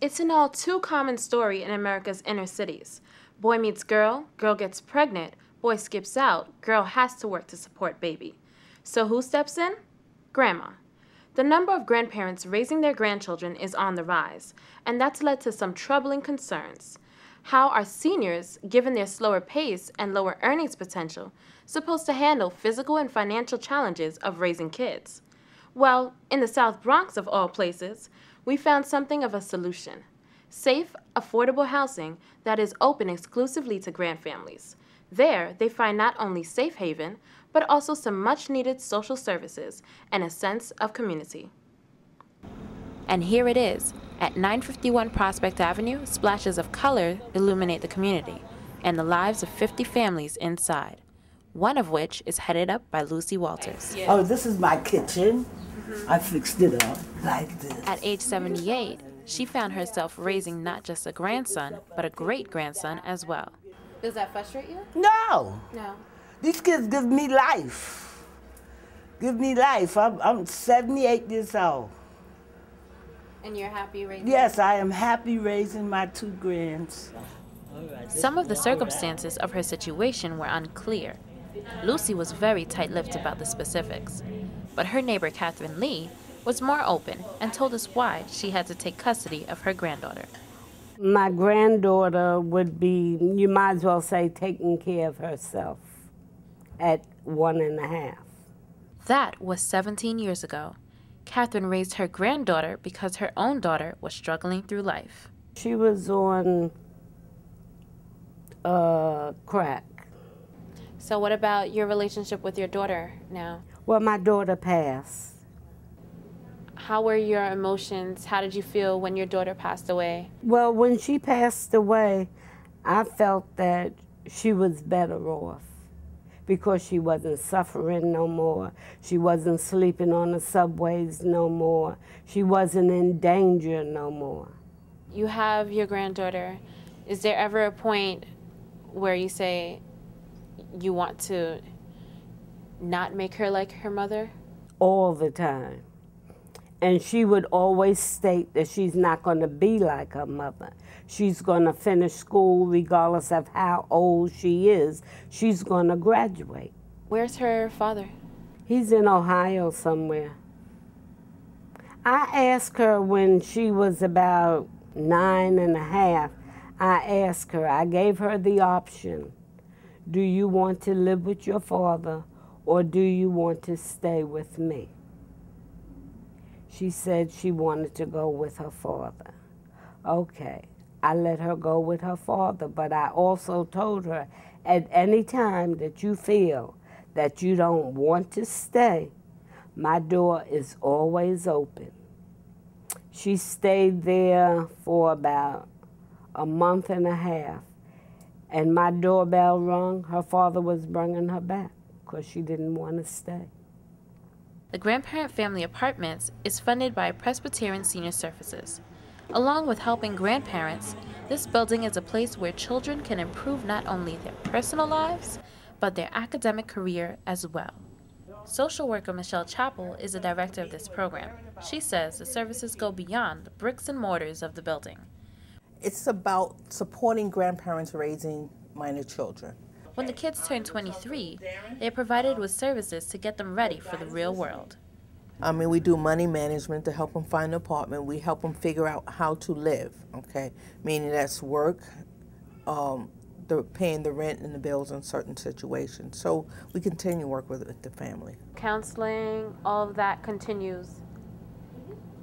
It's an all too common story in America's inner cities. Boy meets girl, girl gets pregnant, boy skips out, girl has to work to support baby. So who steps in? Grandma. The number of grandparents raising their grandchildren is on the rise, and that's led to some troubling concerns. How are seniors, given their slower pace and lower earnings potential, supposed to handle physical and financial challenges of raising kids? Well, in the South Bronx of all places, we found something of a solution. Safe, affordable housing that is open exclusively to grandfamilies. There, they find not only safe haven, but also some much-needed social services and a sense of community. And here it is. At 951 Prospect Avenue, splashes of color illuminate the community and the lives of 50 families inside, one of which is headed up by Lucy Walters. Oh, this is my kitchen. I fixed it up like this. At age 78, she found herself raising not just a grandson, but a great-grandson as well. Does that frustrate you? No. No. These kids give me life. Give me life. I'm 78 years old. And you're happy raising? Yes, I am happy raising my two grands. Some of the circumstances of her situation were unclear. Lucy was very tight-lipped about the specifics. But her neighbor, Catherine Lee, was more open and told us why she had to take custody of her granddaughter. My granddaughter would be, you might as well say, taking care of herself at 1.5. That was 17 years ago. Catherine raised her granddaughter because her own daughter was struggling through life. She was on crack. So what about your relationship with your daughter now? Well, my daughter passed. How were your emotions? How did you feel when your daughter passed away? Well, when she passed away, I felt that she was better off because she wasn't suffering no more. She wasn't sleeping on the subways no more. She wasn't in danger no more. You have your granddaughter. Is there ever a point where you say you want to not make her like her mother? All the time. And she would always state that she's not going to be like her mother. She's going to finish school regardless of how old she is. She's going to graduate. Where's her father? He's in Ohio somewhere. I asked her when she was about 9.5, I gave her the option. Do you want to live with your father or do you want to stay with me? She said she wanted to go with her father. Okay, I let her go with her father, but I also told her at any time that you feel that you don't want to stay, my door is always open. She stayed there for about 1.5 months, and my doorbell rung. Her father was bringing her back because she didn't want to stay. The Grandparent Family Apartments is funded by Presbyterian Senior Services. Along with helping grandparents, this building is a place where children can improve not only their personal lives, but their academic career as well. Social worker Michelle Chappell is the director of this program. She says the services go beyond the bricks and mortars of the building. It's about supporting grandparents raising minor children. When the kids turn 23, they are provided with services to get them ready for the real world. We do money management to help them find an apartment. We help them figure out how to live, okay? Meaning that's work, paying the rent and the bills in certain situations. So we continue to work with the family. Counseling, all of that continues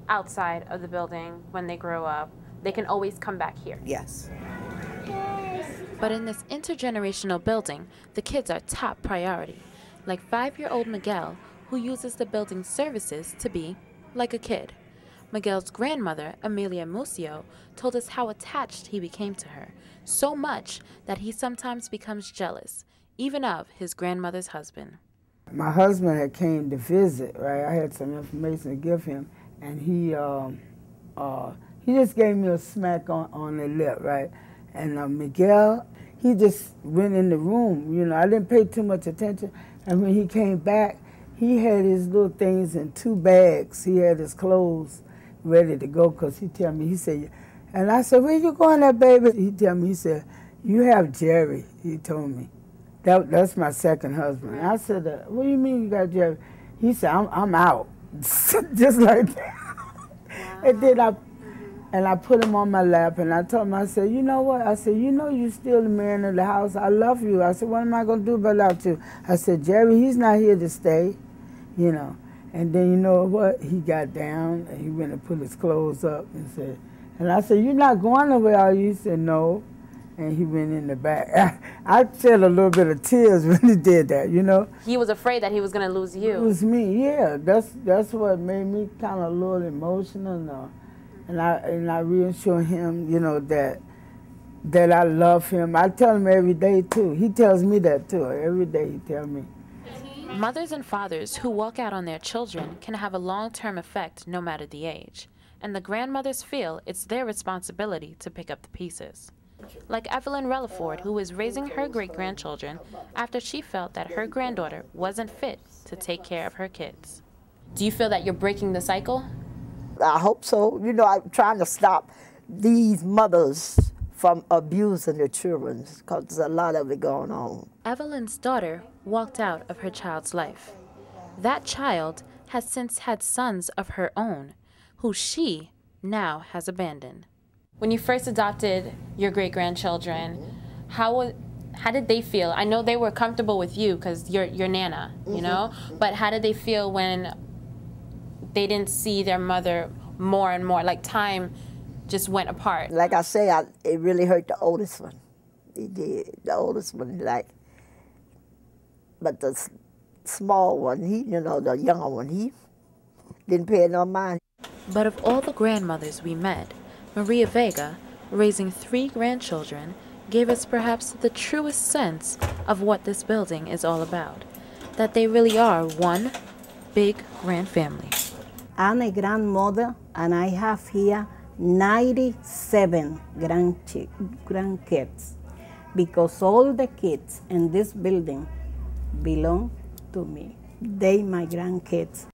outside of the building when they grow up. They can always come back here. Yes. But in this intergenerational building, the kids are top priority, like 5-year-old Miguel, who uses the building's services to be like a kid. Miguel's grandmother, Amelia Musio, told us how attached he became to her, so much that he sometimes becomes jealous, even of his grandmother's husband. My husband had came to visit, right? I had some information to give him, and he just gave me a smack on the lip, right? And Miguel, he just went in the room, you know. I didn't pay too much attention. And when he came back, he had his little things in 2 bags. He had his clothes ready to go because he told me, he said, And I said, where you going there, baby? He tell me, he said, you have Jerry, he told me. That's my second husband. And I said, what do you mean you got Jerry? He said, I'm out. Just like that. Wow. And I put him on my lap, and I told him, I said, you know what? I said, you know you still the man of the house. I love you. I said, what am I going to do about you? I said, Jerry, he's not here to stay, you know. And then you know what? He got down, and he went and put his clothes up and said, and I said, you're not going nowhere, are you? He said, no. And he went in the back. I shed a little bit of tears when he did that, you know. He was afraid that he was going to lose you. It was me, yeah. That's what made me kind of a little emotional. And I reassure him, you know, that I love him. I tell him every day, too. He tells me that, too. Every day he tells me. Mothers and fathers who walk out on their children can have a long-term effect no matter the age. And the grandmothers feel it's their responsibility to pick up the pieces. Like Evelyn Relaford, who is raising her great-grandchildren after she felt that her granddaughter wasn't fit to take care of her kids. Do you feel that you're breaking the cycle? I hope so. You know, I'm trying to stop these mothers from abusing their children, because there's a lot of it going on. Evelyn's daughter walked out of her child's life. That child has since had sons of her own, who she now has abandoned. When you first adopted your great-grandchildren, how did they feel? I know they were comfortable with you because you're your Nana, you know? But how did they feel when they didn't see their mother more and more, like time just went apart? Like I say, it really hurt the oldest one. It did. The oldest one, like, but the small one, you know, the younger one, he didn't pay no mind. But of all the grandmothers we met, Maria Vega, raising 3 grandchildren, gave us perhaps the truest sense of what this building is all about. That they really are one big grand family. I'm a grandmother, and I have here 97 grandkids, because all the kids in this building belong to me. They my grandkids.